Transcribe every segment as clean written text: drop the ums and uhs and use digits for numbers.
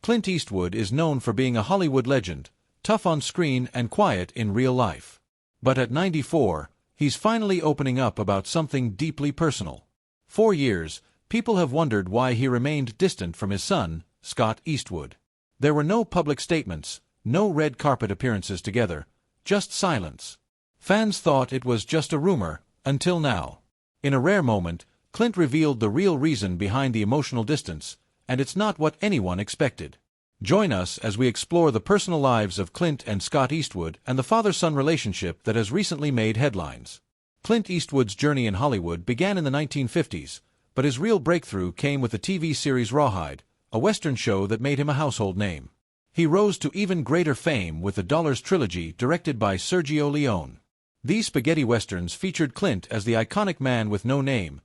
Clint Eastwood is known for being a Hollywood legend, tough on screen and quiet in real life. But at 94, he's finally opening up about something deeply personal. For years, people have wondered why he remained distant from his son, Scott Eastwood. There were no public statements, no red carpet appearances together, just silence. Fans thought it was just a rumor, until now. In a rare moment, Clint revealed the real reason behind the emotional distance, and it's not what anyone expected. Join us as we explore the personal lives of Clint and Scott Eastwood and the father-son relationship that has recently made headlines. Clint Eastwood's journey in Hollywood began in the 1950s, but his real breakthrough came with the TV series Rawhide, a Western show that made him a household name. He rose to even greater fame with the Dollars trilogy directed by Sergio Leone. These spaghetti westerns featured Clint as the iconic man with no name,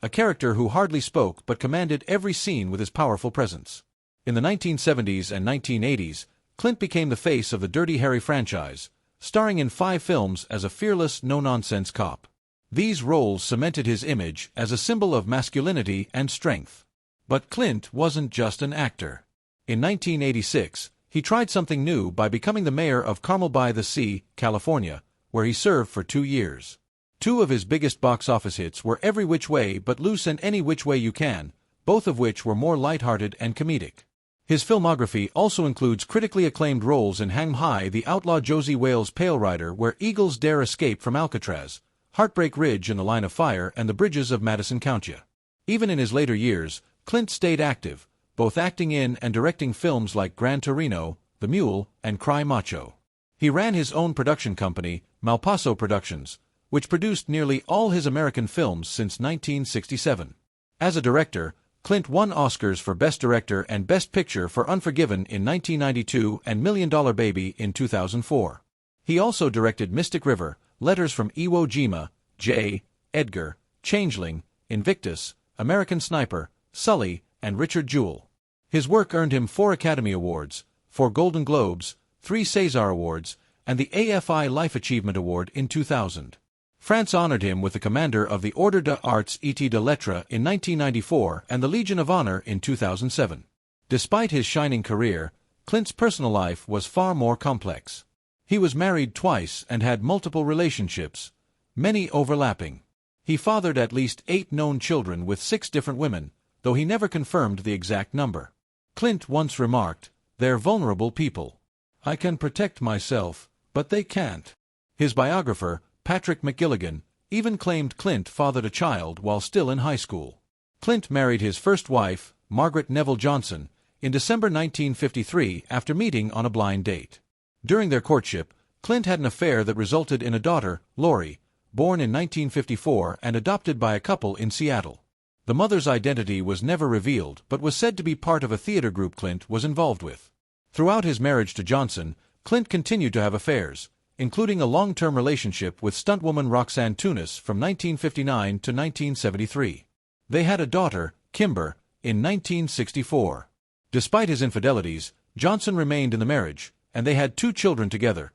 a character who hardly spoke but commanded every scene with his powerful presence. In the 1970s and 1980s, Clint became the face of the Dirty Harry franchise, starring in 5 films as a fearless, no-nonsense cop. These roles cemented his image as a symbol of masculinity and strength. But Clint wasn't just an actor. In 1986, he tried something new by becoming the mayor of Carmel-by-the-Sea, California, where he served for 2 years. 2 of his biggest box office hits were Every Which Way But Loose and Any Which Way You Can, both of which were more lighthearted and comedic. His filmography also includes critically acclaimed roles in Hang High, The Outlaw Josie Wales' Pale Rider, Where Eagles Dare Escape from Alcatraz, Heartbreak Ridge in The Line of Fire, and The Bridges of Madison County. Even in his later years, Clint stayed active, both acting in and directing films like Gran Torino, The Mule, and Cry Macho. He ran his own production company, Malpaso Productions, which produced nearly all his American films since 1967. As a director, Clint won Oscars for Best Director and Best Picture for Unforgiven in 1992 and $1 Million Baby in 2004. He also directed Mystic River, Letters from Iwo Jima, J. Edgar, Changeling, Invictus, American Sniper, Sully, and Richard Jewell. His work earned him 4 Academy Awards, 4 Golden Globes, 3 César Awards, and the AFI Life Achievement Award in 2000. France honored him with the Commander of the Ordre des Arts et des Lettres in 1994 and the Legion of Honor in 2007. Despite his shining career, Clint's personal life was far more complex. He was married twice and had multiple relationships, many overlapping. He fathered at least 8 known children with 6 different women, though he never confirmed the exact number. Clint once remarked, "They're vulnerable people. I can protect myself, but they can't." His biographer, Patrick McGilligan, even claimed Clint fathered a child while still in high school. Clint married his first wife, Margaret Neville Johnson, in December 1953 after meeting on a blind date. During their courtship, Clint had an affair that resulted in a daughter, Lori, born in 1954 and adopted by a couple in Seattle. The mother's identity was never revealed but was said to be part of a theater group Clint was involved with. Throughout his marriage to Johnson, Clint continued to have affairs, including a long-term relationship with stuntwoman Roxanne Tunis from 1959 to 1973. They had a daughter, Kimber, in 1964. Despite his infidelities, Johnson remained in the marriage, and they had 2 children together,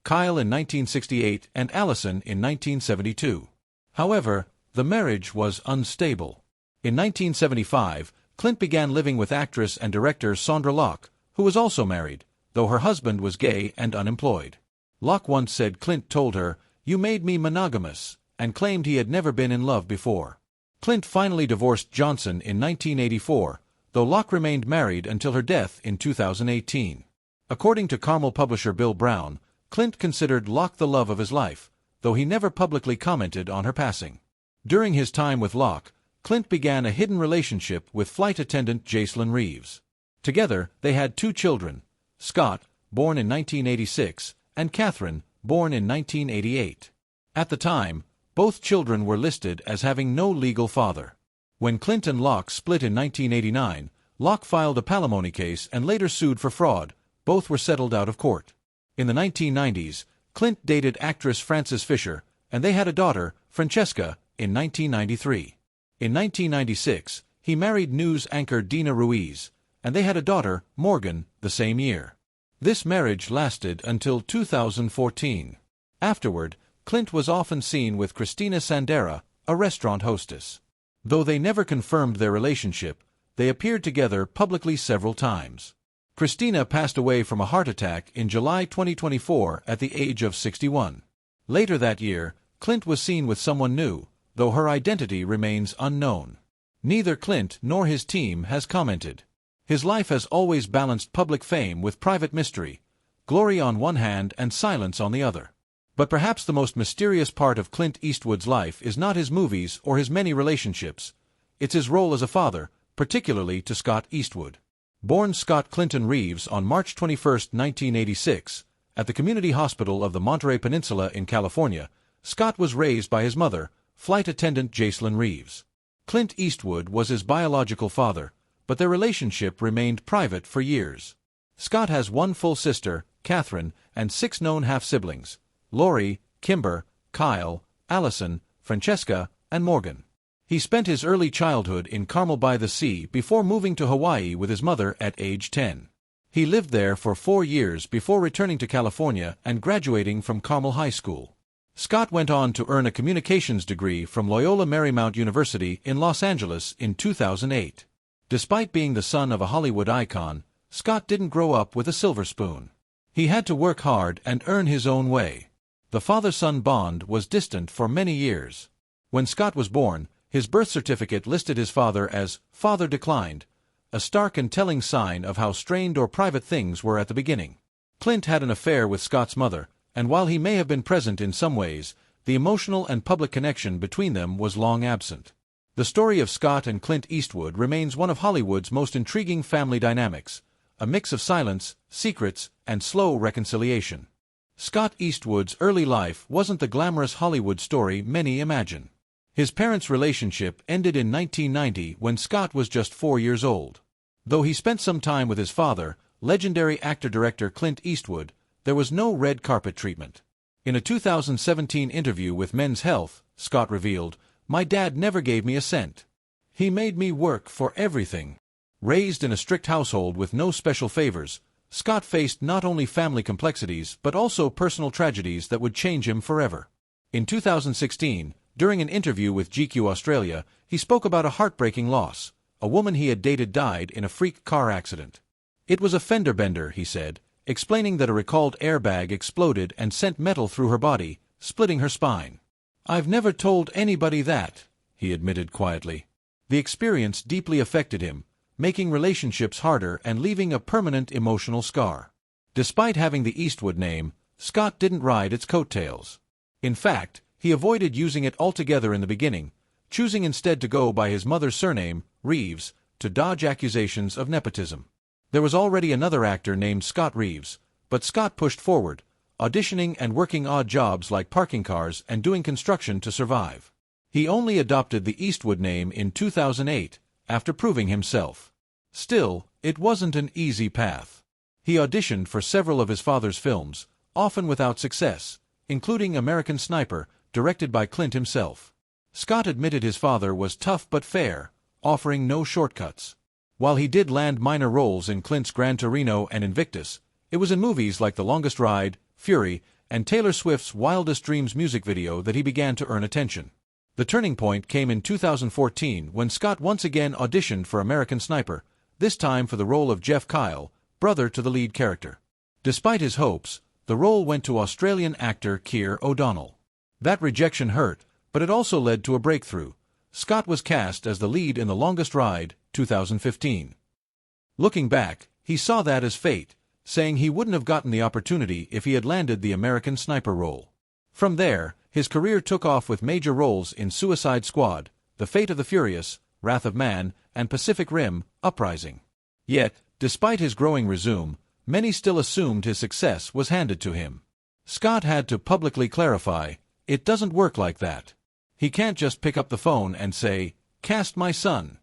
Kyle in 1968 and Allison in 1972. However, the marriage was unstable. In 1975, Clint began living with actress and director Sondra Locke, who was also married, though her husband was gay and unemployed. Locke once said Clint told her, "You made me monogamous," and claimed he had never been in love before. Clint finally divorced Johnson in 1984, though Locke remained married until her death in 2018. According to Carmel publisher Bill Brown, Clint considered Locke the love of his life, though he never publicly commented on her passing. During his time with Locke, Clint began a hidden relationship with flight attendant Jacelyn Reeves. Together, they had 2 children, Scott, born in 1986, and Catherine, born in 1988. At the time, both children were listed as having no legal father. When Clint and Locke split in 1989, Locke filed a palimony case and later sued for fraud. Both were settled out of court. In the 1990s, Clint dated actress Frances Fisher, and they had a daughter, Francesca, in 1993. In 1996, he married news anchor Dina Ruiz, and they had a daughter, Morgan, the same year. This marriage lasted until 2014. Afterward, Clint was often seen with Christina Sandera, a restaurant hostess. Though they never confirmed their relationship, they appeared together publicly several times. Christina passed away from a heart attack in July 2024 at the age of 61. Later that year, Clint was seen with someone new, though her identity remains unknown. Neither Clint nor his team has commented. His life has always balanced public fame with private mystery, glory on one hand and silence on the other. But perhaps the most mysterious part of Clint Eastwood's life is not his movies or his many relationships. It's his role as a father, particularly to Scott Eastwood. Born Scott Clinton Reeves on March 21, 1986, at the Community Hospital of the Monterey Peninsula in California, Scott was raised by his mother, flight attendant Jacelyn Reeves. Clint Eastwood was his biological father, but their relationship remained private for years. Scott has one full sister, Catherine, and 6 known half-siblings: Lori, Kimber, Kyle, Allison, Francesca, and Morgan. He spent his early childhood in Carmel by the Sea before moving to Hawaii with his mother at age 10. He lived there for 4 years before returning to California and graduating from Carmel High School. Scott went on to earn a communications degree from Loyola Marymount University in Los Angeles in 2008. Despite being the son of a Hollywood icon, Scott didn't grow up with a silver spoon. He had to work hard and earn his own way. The father-son bond was distant for many years. When Scott was born, his birth certificate listed his father as "father declined," a stark and telling sign of how strained or private things were at the beginning. Clint had an affair with Scott's mother, and while he may have been present in some ways, the emotional and public connection between them was long absent. The story of Scott and Clint Eastwood remains one of Hollywood's most intriguing family dynamics, a mix of silence, secrets, and slow reconciliation. Scott Eastwood's early life wasn't the glamorous Hollywood story many imagine. His parents' relationship ended in 1990 when Scott was just 4 years old. Though he spent some time with his father, legendary actor-director Clint Eastwood, there was no red carpet treatment. In a 2017 interview with Men's Health, Scott revealed, "My dad never gave me a cent. He made me work for everything." Raised in a strict household with no special favors, Scott faced not only family complexities but also personal tragedies that would change him forever. In 2016, during an interview with GQ Australia, he spoke about a heartbreaking loss. A woman he had dated died in a freak car accident. "It was a fender bender," he said, explaining that a recalled airbag exploded and sent metal through her body, splitting her spine. "I've never told anybody that," he admitted quietly. The experience deeply affected him, making relationships harder and leaving a permanent emotional scar. Despite having the Eastwood name, Scott didn't ride its coattails. In fact, he avoided using it altogether in the beginning, choosing instead to go by his mother's surname, Reeves, to dodge accusations of nepotism. There was already another actor named Scott Reeves, but Scott pushed forward, auditioning and working odd jobs like parking cars and doing construction to survive. He only adopted the Eastwood name in 2008, after proving himself. Still, it wasn't an easy path. He auditioned for several of his father's films, often without success, including American Sniper, directed by Clint himself. Scott admitted his father was tough but fair, offering no shortcuts. While he did land minor roles in Clint's Gran Torino and Invictus, it was in movies like The Longest Ride, Fury, and Taylor Swift's Wildest Dreams music video that he began to earn attention. The turning point came in 2014 when Scott once again auditioned for American Sniper, this time for the role of Jeff Kyle, brother to the lead character. Despite his hopes, the role went to Australian actor Keir O'Donnell. That rejection hurt, but it also led to a breakthrough. Scott was cast as the lead in The Longest Ride, 2015. Looking back, he saw that as fate, saying he wouldn't have gotten the opportunity if he had landed the American Sniper role. From there, his career took off with major roles in Suicide Squad, The Fate of the Furious, Wrath of Man, and Pacific Rim, Uprising. Yet, despite his growing resume, many still assumed his success was handed to him. Scott had to publicly clarify, "It doesn't work like that. He can't just pick up the phone and say, 'Cast my son.'"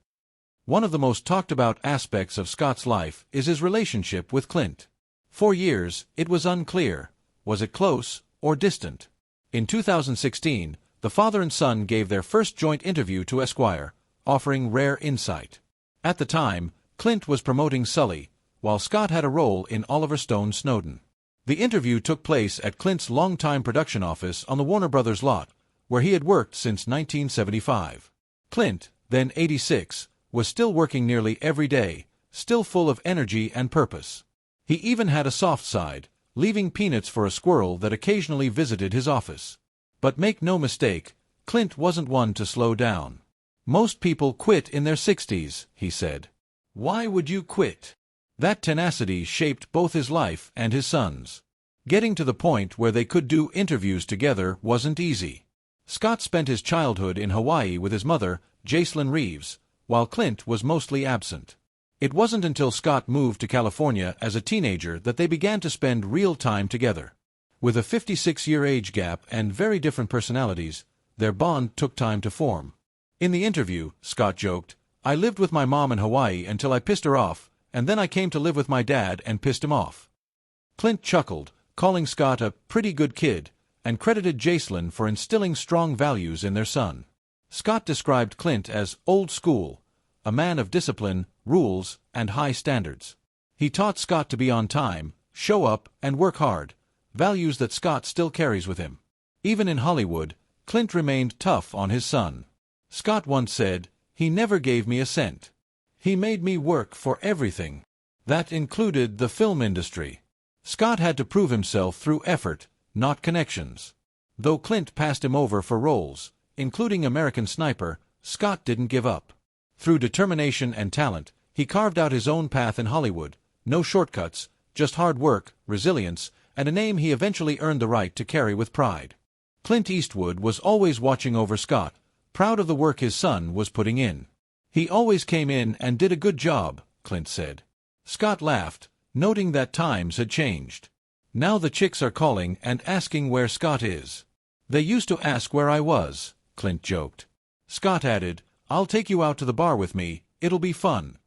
One of the most talked about aspects of Scott's life is his relationship with Clint. For years, it was unclear, was it close or distant? In 2016, the father and son gave their first joint interview to Esquire, offering rare insight. At the time, Clint was promoting Sully, while Scott had a role in Oliver Stone's Snowden. The interview took place at Clint's longtime production office on the Warner Brothers lot, where he had worked since 1975. Clint, then 86, was still working nearly every day, still full of energy and purpose. He even had a soft side, leaving peanuts for a squirrel that occasionally visited his office. But make no mistake, Clint wasn't one to slow down. "Most people quit in their 60s, he said. "Why would you quit?" That tenacity shaped both his life and his son's. Getting to the point where they could do interviews together wasn't easy. Scott spent his childhood in Hawaii with his mother, Jacelyn Reeves, while Clint was mostly absent. It wasn't until Scott moved to California as a teenager that they began to spend real time together. With a 56-year age gap and very different personalities, their bond took time to form. In the interview, Scott joked, "I lived with my mom in Hawaii until I pissed her off, and then I came to live with my dad and pissed him off." Clint chuckled, calling Scott a pretty good kid, and credited Jacelyn for instilling strong values in their son. Scott described Clint as old school, a man of discipline, rules, and high standards. He taught Scott to be on time, show up, and work hard, values that Scott still carries with him. Even in Hollywood, Clint remained tough on his son. Scott once said, "He never gave me a cent. He made me work for everything." That included the film industry. Scott had to prove himself through effort, not connections. Though Clint passed him over for roles, including American Sniper, Scott didn't give up. Through determination and talent, he carved out his own path in Hollywood. No shortcuts, just hard work, resilience, and a name he eventually earned the right to carry with pride. Clint Eastwood was always watching over Scott, proud of the work his son was putting in. "He always came in and did a good job," Clint said. Scott laughed, noting that times had changed. "Now the chicks are calling and asking where Scott is." "They used to ask where I was," Clint joked. Scott added, "I'll take you out to the bar with me, it'll be fun."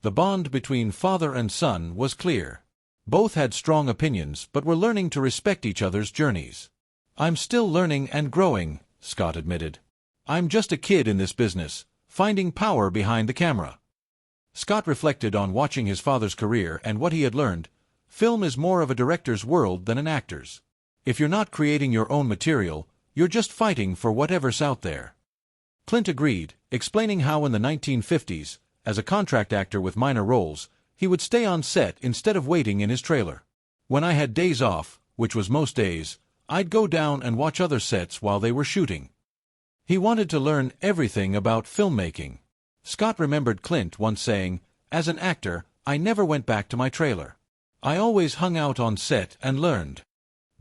The bond between father and son was clear. Both had strong opinions but were learning to respect each other's journeys. "I'm still learning and growing," Scott admitted. "I'm just a kid in this business, finding power behind the camera." Scott reflected on watching his father's career and what he had learned. Film is more of a director's world than an actor's. If you're not creating your own material, you're just fighting for whatever's out there. Clint agreed, explaining how in the 1950s, as a contract actor with minor roles, he would stay on set instead of waiting in his trailer. "When I had days off, which was most days, I'd go down and watch other sets while they were shooting." He wanted to learn everything about filmmaking. Scott remembered Clint once saying, "As an actor, I never went back to my trailer. I always hung out on set and learned."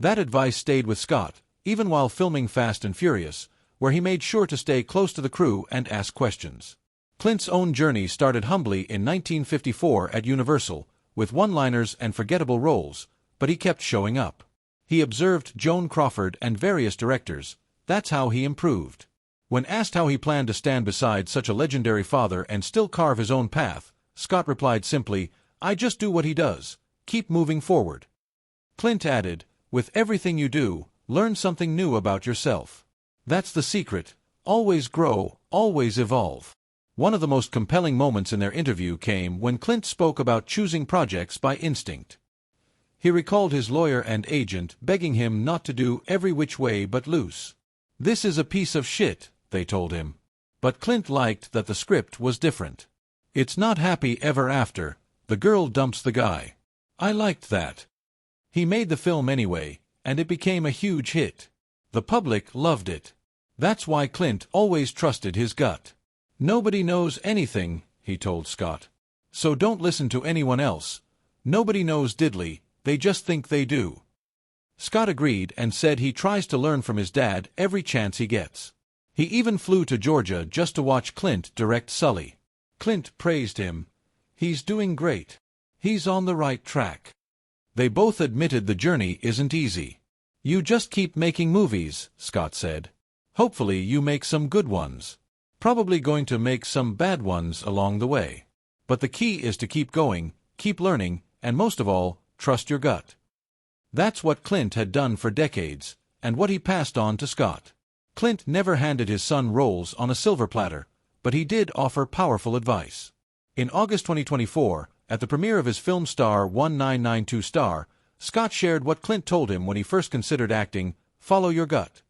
That advice stayed with Scott, even while filming Fast and Furious, where he made sure to stay close to the crew and ask questions. Clint's own journey started humbly in 1954 at Universal, with one-liners and forgettable roles, but he kept showing up. He observed Joan Crawford and various directors. That's how he improved. When asked how he planned to stand beside such a legendary father and still carve his own path, Scott replied simply, "I just do what he does. Keep moving forward." Clint added, "With everything you do, learn something new about yourself. That's the secret. Always grow, always evolve." One of the most compelling moments in their interview came when Clint spoke about choosing projects by instinct. He recalled his lawyer and agent begging him not to do Every Which Way But Loose. "This is a piece of shit," they told him. But Clint liked that the script was different. "It's not happy ever after. The girl dumps the guy." I liked that. He made the film anyway, and it became a huge hit. The public loved it. That's why Clint always trusted his gut. "Nobody knows anything," he told Scott. "So don't listen to anyone else. Nobody knows diddly, they just think they do." Scott agreed and said he tries to learn from his dad every chance he gets. He even flew to Georgia just to watch Clint direct Sully. Clint praised him. "He's doing great. He's on the right track." They both admitted the journey isn't easy. "You just keep making movies," Scott said. "Hopefully you make some good ones. Probably going to make some bad ones along the way. But the key is to keep going, keep learning, and most of all, trust your gut." That's what Clint had done for decades, and what he passed on to Scott. Clint never handed his son roles on a silver platter, but he did offer powerful advice. In August 2024, at the premiere of his film Star 1992 Star, Scott shared what Clint told him when he first considered acting: "Follow your gut."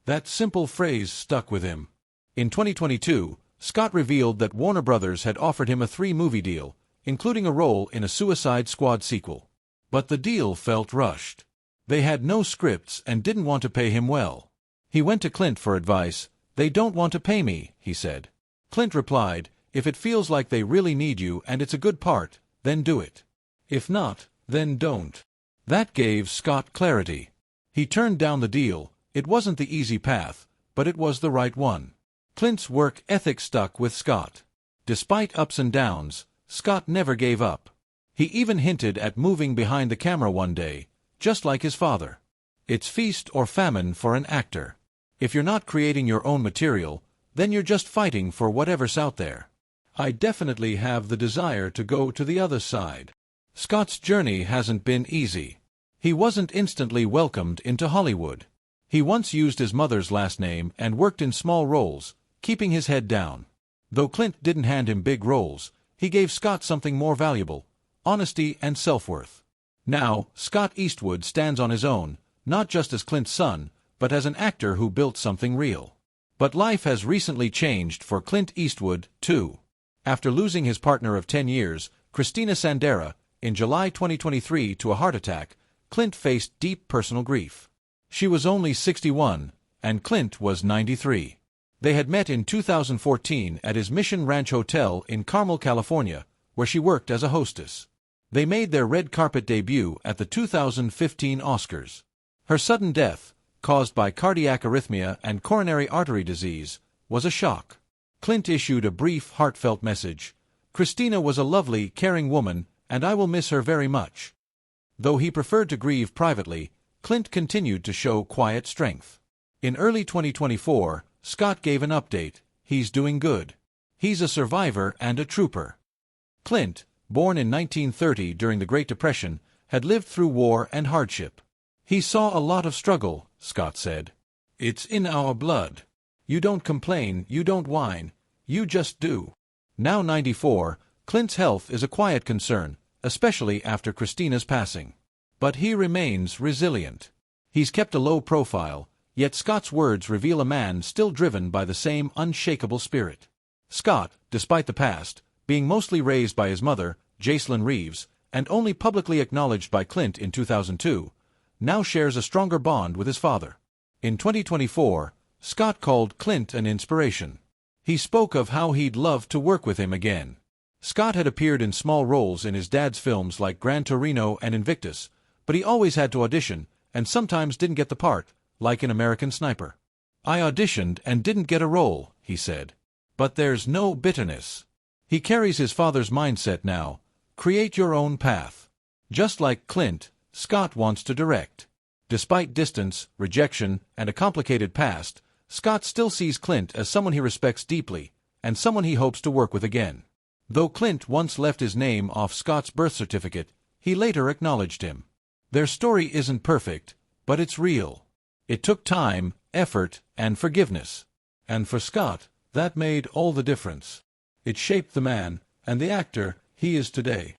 That simple phrase stuck with him. In 2022, Scott revealed that Warner Brothers had offered him a 3-movie deal, including a role in a Suicide Squad sequel. But the deal felt rushed. They had no scripts and didn't want to pay him well. He went to Clint for advice. "They don't want to pay me," he said. Clint replied, "If it feels like they really need you and it's a good part, then do it. If not, then don't." That gave Scott clarity. He turned down the deal. It wasn't the easy path, but it was the right one. Clint's work ethic stuck with Scott. Despite ups and downs, Scott never gave up. He even hinted at moving behind the camera one day, just like his father. It's feast or famine for an actor. If you're not creating your own material, then you're just fighting for whatever's out there. I definitely have the desire to go to the other side. Scott's journey hasn't been easy. He wasn't instantly welcomed into Hollywood. He once used his mother's last name and worked in small roles, keeping his head down. Though Clint didn't hand him big roles, he gave Scott something more valuable: honesty and self-worth. Now, Scott Eastwood stands on his own, not just as Clint's son, but as an actor who built something real. But life has recently changed for Clint Eastwood, too. After losing his partner of 10 years, Christina Sandera, in July 2023 to a heart attack, Clint faced deep personal grief. She was only 61, and Clint was 93. They had met in 2014 at his Mission Ranch Hotel in Carmel, California, where she worked as a hostess. They made their red carpet debut at the 2015 Oscars. Her sudden death, caused by cardiac arrhythmia and coronary artery disease, was a shock. Clint issued a brief, heartfelt message. "Christina was a lovely, caring woman, and I will miss her very much." Though he preferred to grieve privately, Clint continued to show quiet strength. In early 2024, Scott gave an update. He's doing good. He's a survivor and a trooper. Clint, born in 1930 during the Great Depression, had lived through war and hardship. "He saw a lot of struggle," Scott said. "It's in our blood. You don't complain, you don't whine, you just do." Now 94, Clint's health is a quiet concern, especially after Christina's passing. But he remains resilient. He's kept a low profile, yet Scott's words reveal a man still driven by the same unshakable spirit. Scott, despite the past, being mostly raised by his mother, Jacelyn Reeves, and only publicly acknowledged by Clint in 2002, now shares a stronger bond with his father. In 2024, Scott called Clint an inspiration. He spoke of how he'd love to work with him again. Scott had appeared in small roles in his dad's films like Gran Torino and Invictus, but he always had to audition, and sometimes didn't get the part, like in American Sniper. "I auditioned and didn't get a role," he said. But there's no bitterness. He carries his father's mindset now: create your own path. Just like Clint, Scott wants to direct. Despite distance, rejection, and a complicated past, Scott still sees Clint as someone he respects deeply, and someone he hopes to work with again. Though Clint once left his name off Scott's birth certificate, he later acknowledged him. Their story isn't perfect, but it's real. It took time, effort, and forgiveness. And for Scott, that made all the difference. It shaped the man, and the actor, he is today.